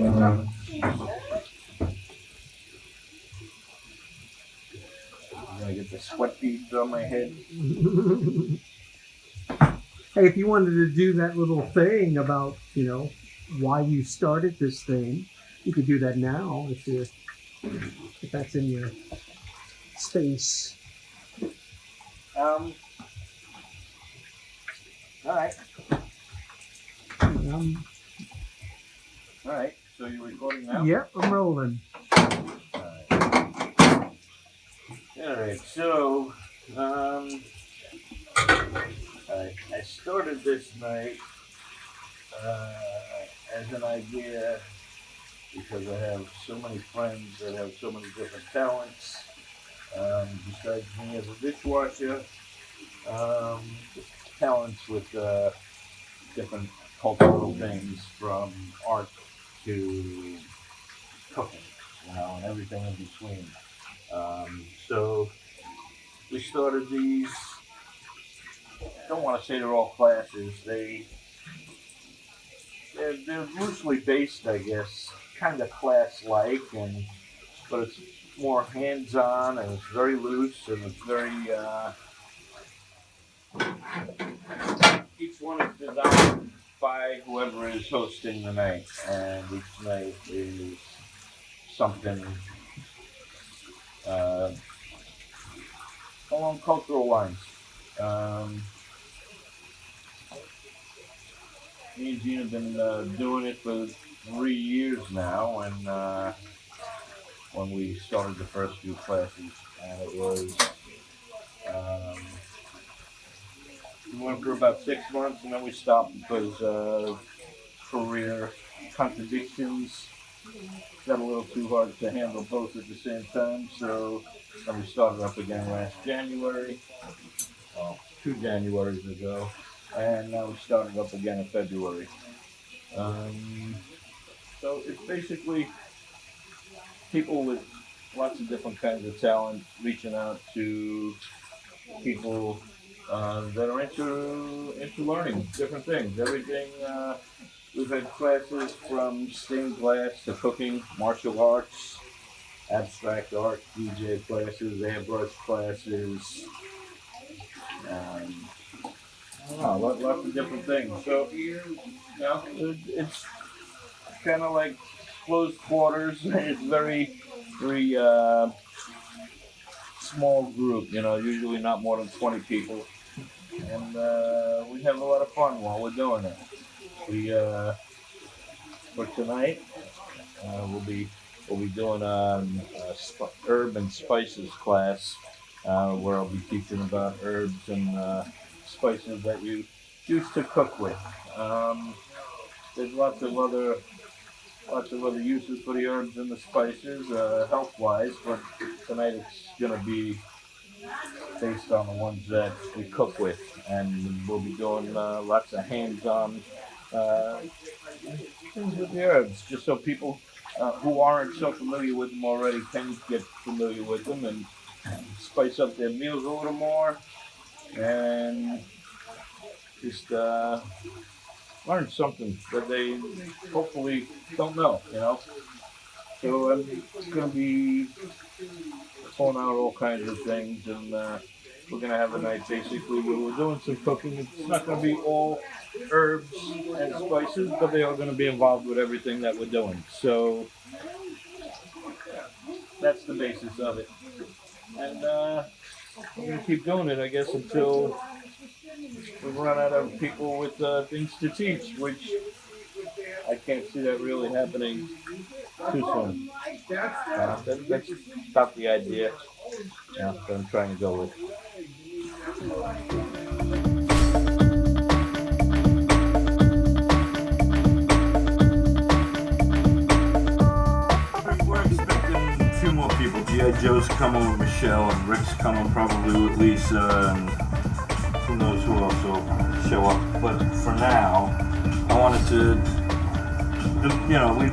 I get the sweat beads on my head. Hey, if you wanted to do that little thing about, why you started this thing, you could do that now if that's in your space. All right. All right. So you're recording now? Yep, I'm rolling. All right. So, I started this night as an idea because I have so many friends that have so many different talents. Besides me as a dishwasher, talents with different cultural things from art to cooking, and everything in between. So we started these. I don't want to say they're all classes. They're loosely based, I guess, kind of class-like, but it's more hands-on and it's very loose and it's very. Each one is designed by whoever is hosting the night, and each night is something along cultural lines. Me and Gene have been doing it for 3 years now, and when we started the first few classes, and it was we went for about 6 months, and then we stopped because career contradictions got a little too hard to handle both at the same time. So then we started up again last January, 2 Januaries ago, and now we started up again in February. So it's basically people with lots of different kinds of talent reaching out to people that are into learning different things. Everything. We've had classes from stained glass to cooking, martial arts, abstract art, DJ classes, airbrush classes. Lots of different things. So it's kind of like closed quarters. It's very small group. Usually not more than 20 people, and we have a lot of fun while we're doing it. For tonight, we'll be doing a herb and spices class where I'll be teaching about herbs and spices that you use to cook with. There's lots of other uses for the herbs and the spices, health-wise, but tonight it's going to be based on the ones that we cook with, and we'll be doing lots of hands-on things with the herbs, just so people who aren't so familiar with them already can get familiar with them and spice up their meals a little more, and just learn something that they hopefully don't know, So I'm going to be pulling out all kinds of things, and we're going to have a night basically where we're doing some cooking. It's not going to be all herbs and spices, but they are going to be involved with everything that we're doing. So that's the basis of it. And we're going to keep doing it, I guess, until we run out of people with things to teach, which I can't see that really happening too soon. That's about the idea that I'm trying to go with. We're expecting a few more people. G.I. Joe's coming with Michelle, and Rick's coming probably with Lisa, and who knows who else will show up. But for now, I wanted to,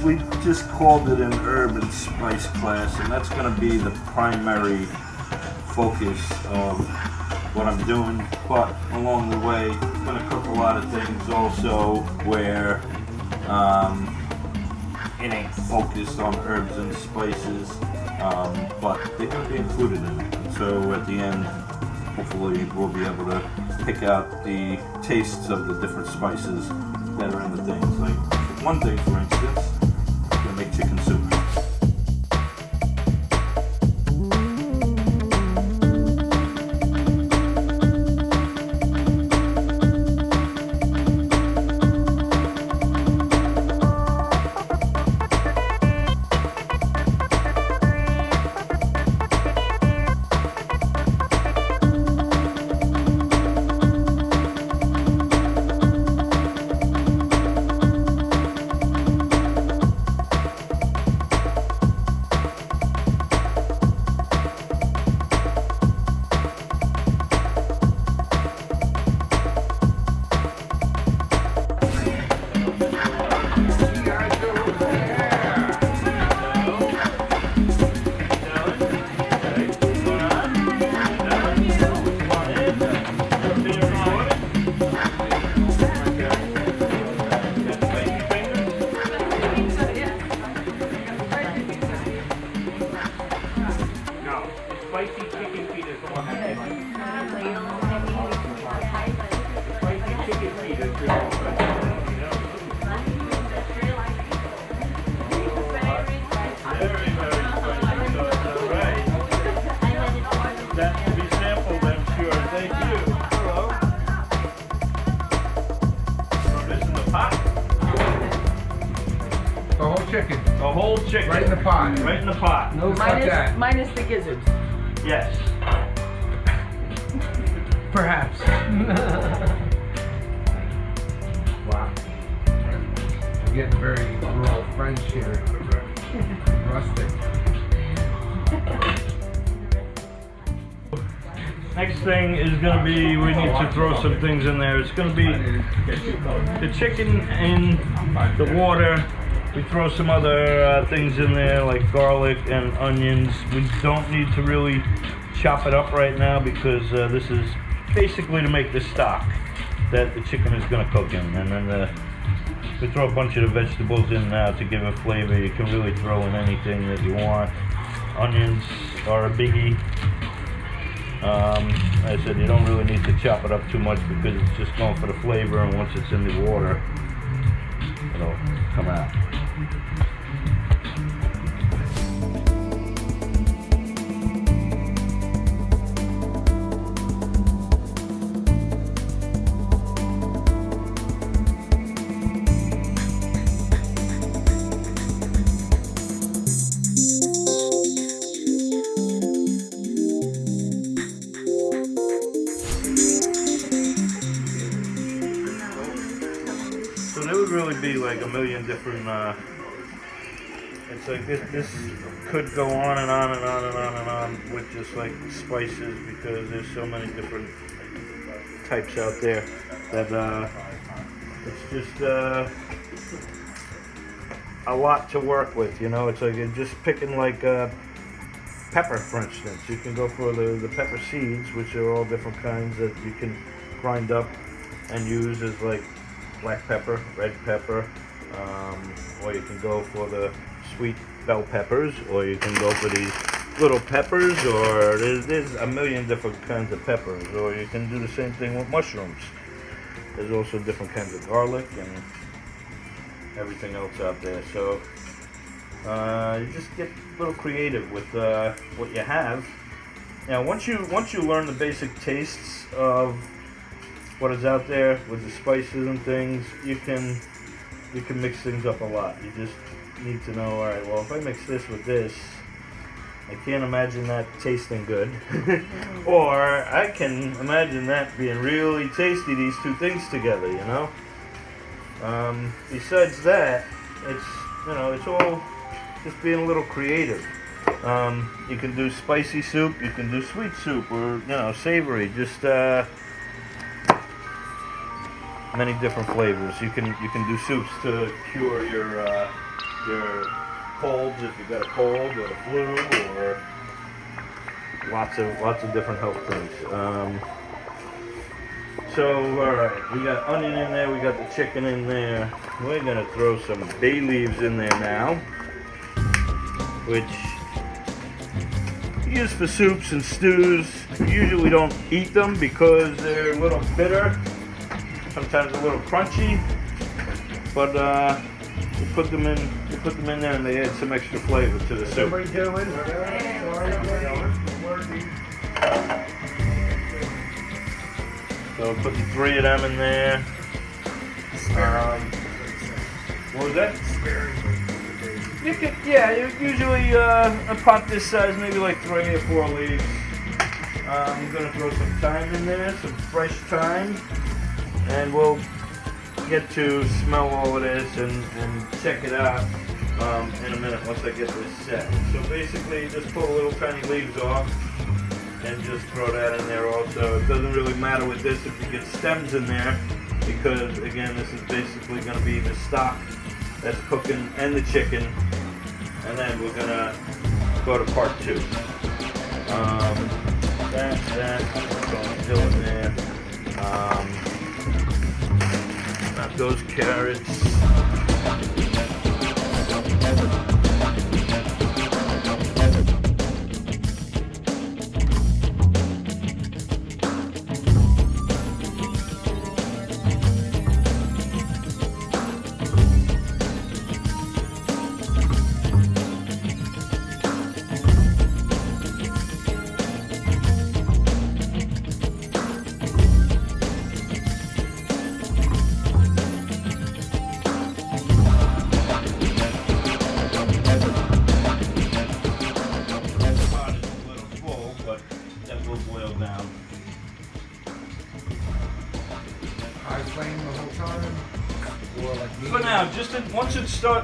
we just called it an herb and spice class, and that's going to be the primary focus of what I'm doing. But along the way, I'm going to cook a lot of things also where it ain't focused on herbs and spices, but they're going to be included in it. And so at the end, hopefully we'll be able to pick out the tastes of the different spices that are in the things. Like one thing, for instance, I'm going to make chicken soup. Chicken. The whole chicken. Right in the pot. Right in the pot. No, fuck that. Minus the gizzards. Yes. Perhaps. Wow. I'm getting very rural French here. Rustic. Next thing is going to be, we need to throw some things in there. It's going to be the chicken in the water. We throw some other things in there like garlic and onions. We don't need to really chop it up right now because this is basically to make the stock that the chicken is going to cook in. And then we throw a bunch of the vegetables in now to give it flavor. You can really throw in anything that you want. Onions are a biggie. Like I said, you don't really need to chop it up too much because it's just going for the flavor, and once it's in the water, it'll come out. Really be like a million different it's like this could go on and on and on and on and on with just like spices, because there's so many different types out there that it's just a lot to work with, you know. It's like just picking like pepper, for instance. You can go for the pepper seeds, which are all different kinds that you can grind up and use as like black pepper, red pepper, or you can go for the sweet bell peppers, or you can go for these little peppers, or there's a million different kinds of peppers, or you can do the same thing with mushrooms. There's also different kinds of garlic and everything else out there. So you just get a little creative with what you have. Now once you learn the basic tastes of what is out there with the spices and things, you can mix things up a lot. You just need to know, all right, well, if I mix this with this, I can't imagine that tasting good. Or I can imagine that being really tasty, these two things together, you know? Besides that, it's all just being a little creative. You can do spicy soup, you can do sweet soup, or, savory, just many different flavors. You can do soups to cure your colds if you got a cold or the flu, or lots of different health things. So, alright, we got onion in there, we got the chicken in there. We're gonna throw some bay leaves in there now, which you use for soups and stews. Usually we don't eat them because they're a little bitter, sometimes a little crunchy, but you put them in there and they add some extra flavor to the soup. What are you doing? So putting 3 of them in there. What was that? You could, yeah, usually a pot this size, maybe like 3 or 4 leaves. I'm gonna throw some thyme in there, some fresh thyme, and we'll get to smell all of this and check it out in a minute once I get this set. So basically, you just pull little tiny leaves off and just throw that in there also. It doesn't really matter with this if you get stems in there, because again, this is basically going to be the stock that's cooking and the chicken, and then we're going to go to part 2. That's still in there. Not those carrots.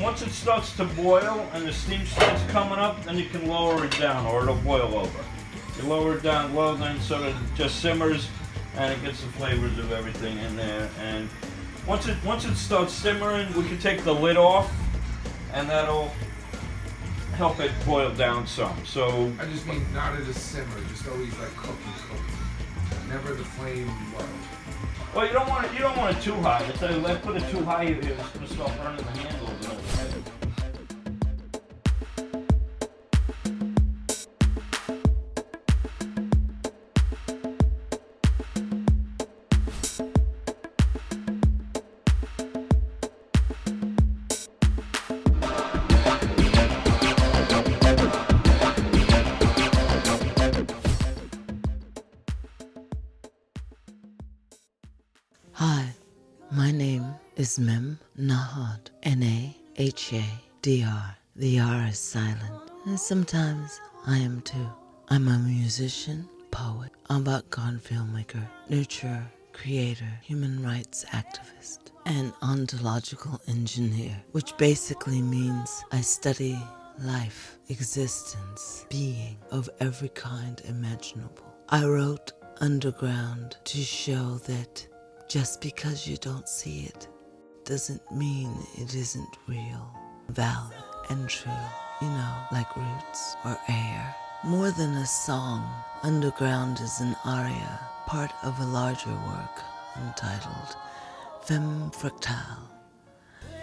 Once it starts to boil and the steam starts coming up, then you can lower it down or it'll boil over. You lower it down low then so that it just simmers and it gets the flavors of everything in there. And once it starts simmering, we can take the lid off and that'll help it boil down some. So I just mean not at a simmer, just always like cooking. Never the flame low. Well, you don't want it too high. If I put it too high, it's going to start burning the handles. Hi, my name is Mem Nahad, Nahadr. The R is silent, and sometimes I am too. I'm a musician, poet, avant-garde filmmaker, nurturer, creator, human rights activist, and ontological engineer, which basically means I study life, existence, being of every kind imaginable. I wrote Underground to show that just because you don't see it doesn't mean it isn't real, valid, and true. You know, like roots or air. More than a song, Underground is an aria, part of a larger work entitled Femme Fractale,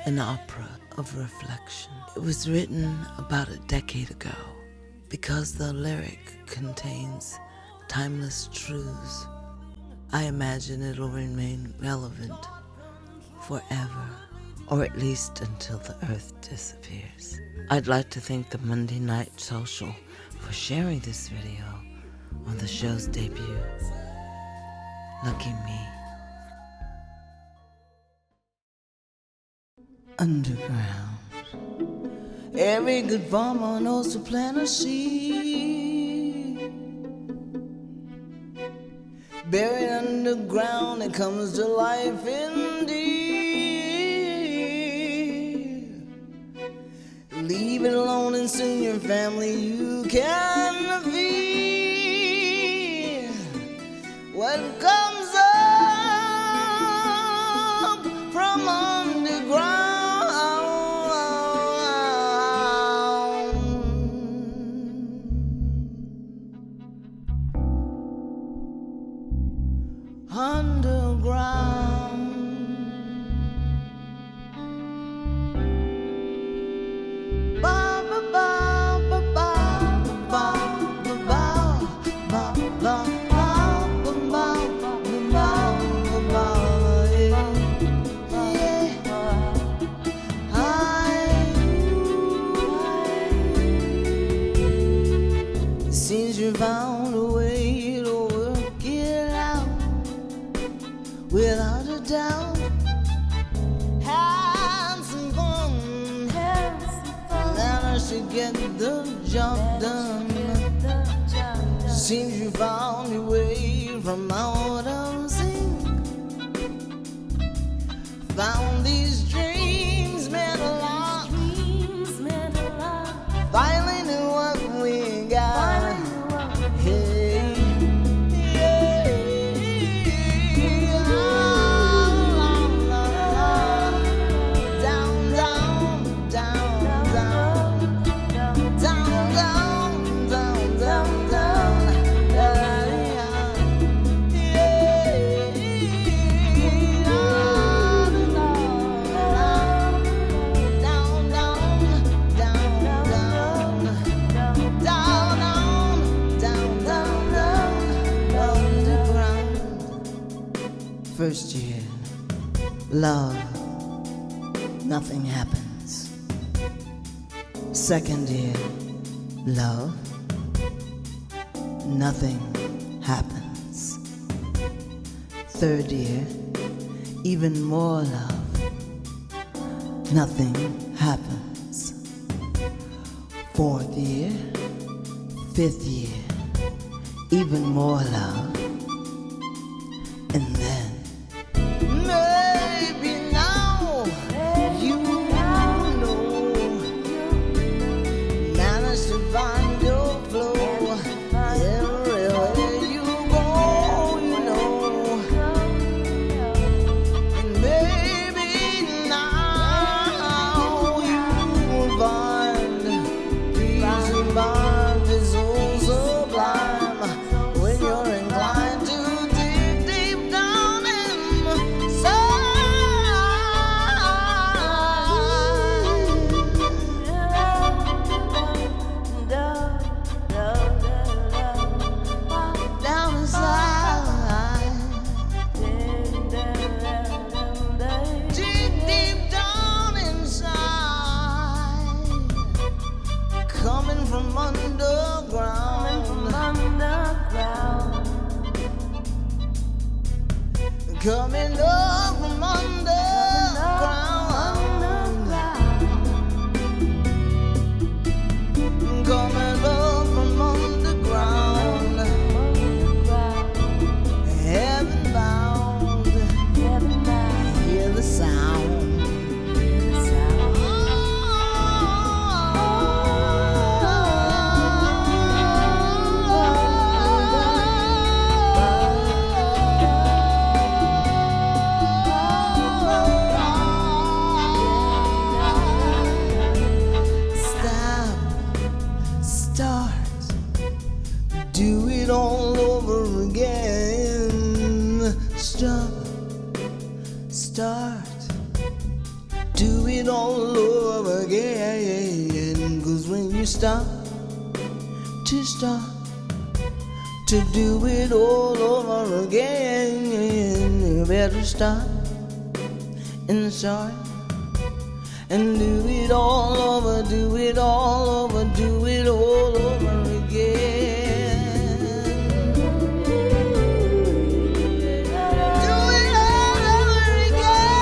an opera of reflection. It was written about a decade ago because the lyric contains timeless truths. I imagine it'll remain relevant forever, or at least until the earth disappears. I'd like to thank the Monday Night Social for sharing this video on the show's debut. Lucky me. Underground. Every good farmer knows to plant a seed. Buried underground, it comes to life indeed. Leave it alone and soon your family you can feed. What comes up from underground, underground. Ba ba ba ba ba ba ba ba ba ba ba. Since you found a way to work it out, without a doubt, have some fun, managed to get the job done. Seems you found your way from out of sync, found these dreams meant a lot, finally knew what we got. Hey, yeah, down, down, down, down, down, down, down, down, down, First year, love, nothing happens. Second year, love, nothing happens. Third year, even more love, nothing happens. Fourth year, fifth year, even more love, and then maybe now you know, manage to find your flow. Everywhere you go, you know, and maybe now you will find peace of mind is so sublime when you're inclined to dig deep down down inside, dig deep down inside, coming from underground, coming up from underground, coming up from underground, heaven bound, hear the sound. Stop, start, do it all over again. Stop, start, do it all over again. 'Cause when you stop to do it all over again, you better stop and start and do it all over, do it all over, do it all over again. Do it all over again.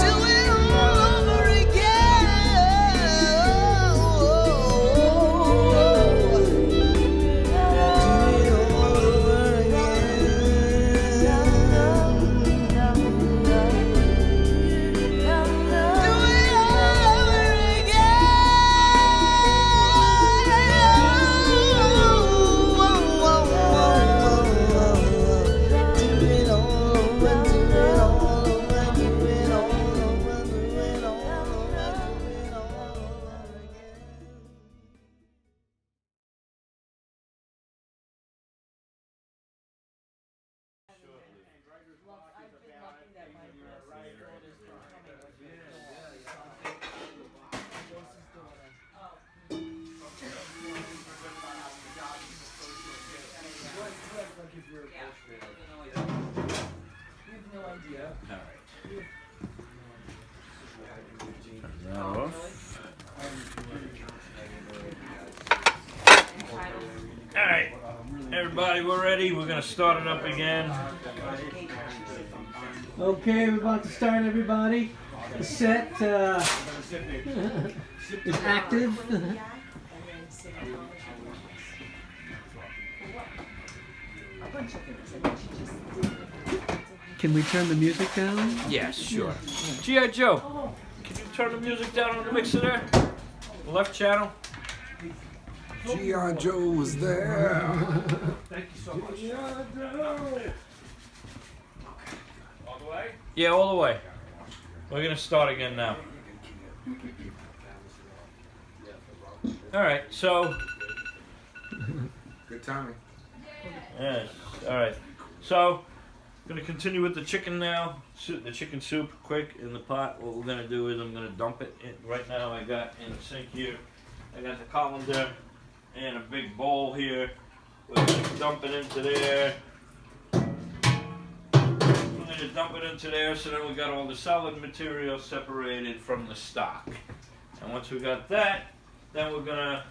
Do it all over again. Do it Alright, everybody, we're ready. We're going to start it up again. Okay, we're about to start, everybody. The set is active. Can we turn the music down? Yes, sure. G.I. Joe, can you turn the music down on the mixer there? The left channel. G.I. Joe was there. Thank you so much. All the way? Yeah, all the way. We're going to start again now. Alright, so... Good timing. Yes, alright. So, I'm going to continue with the chicken now. The chicken soup, quick, in the pot. What we're going to do is I'm going to dump it in. Right now I got in the sink here, I got the colander and a big bowl here. We're going to dump it into there. We're going to dump it into there so then we got all the solid material separated from the stock. And once we got that, then we're going to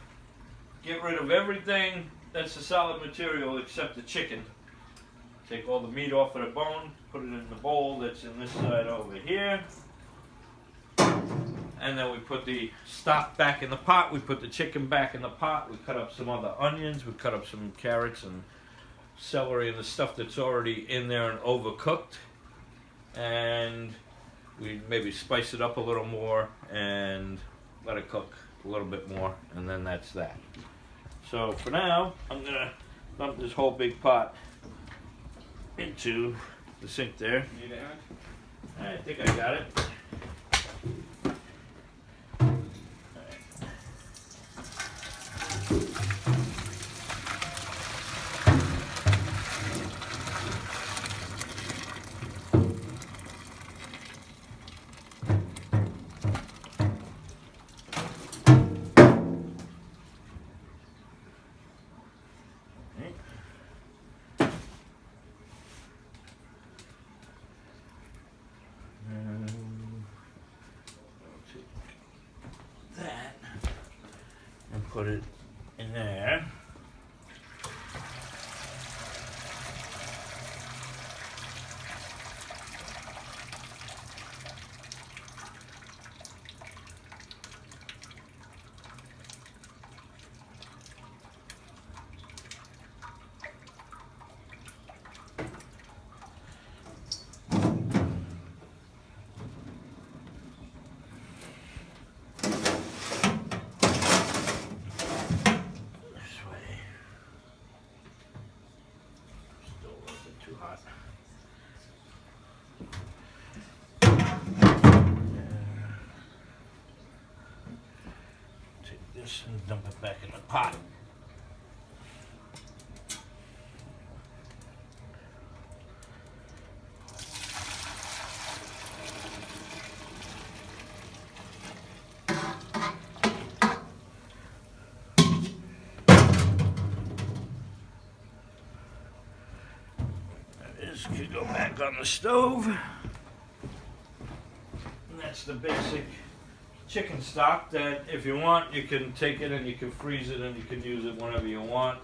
get rid of everything that's the solid material except the chicken. Take all the meat off of the bone, put it in the bowl that's in this side over here. And then we put the stock back in the pot, we put the chicken back in the pot, we cut up some other onions, we cut up some carrots and celery and the stuff that's already in there and overcooked. And we maybe spice it up a little more and let it cook a little bit more, and then that's that. So for now, I'm gonna dump this whole big pot into the sink there. Need it, Aaron? I think I got it. Put it in there. And dump it back in the pot. This could go back on the stove. And that's the basic chicken stock that if you want you can take it and you can freeze it and you can use it whenever you want,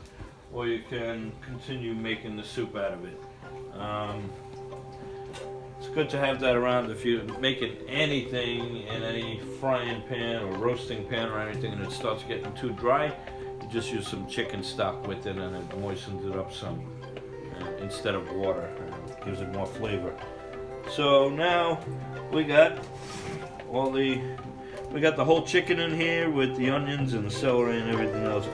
or you can continue making the soup out of it. It's good to have that around if you're making anything in any frying pan or roasting pan or anything and it starts getting too dry, you just use some chicken stock with it and it moistens it up some instead of water. It gives it more flavor. So now we got the whole chicken in here with the onions and the celery and everything else.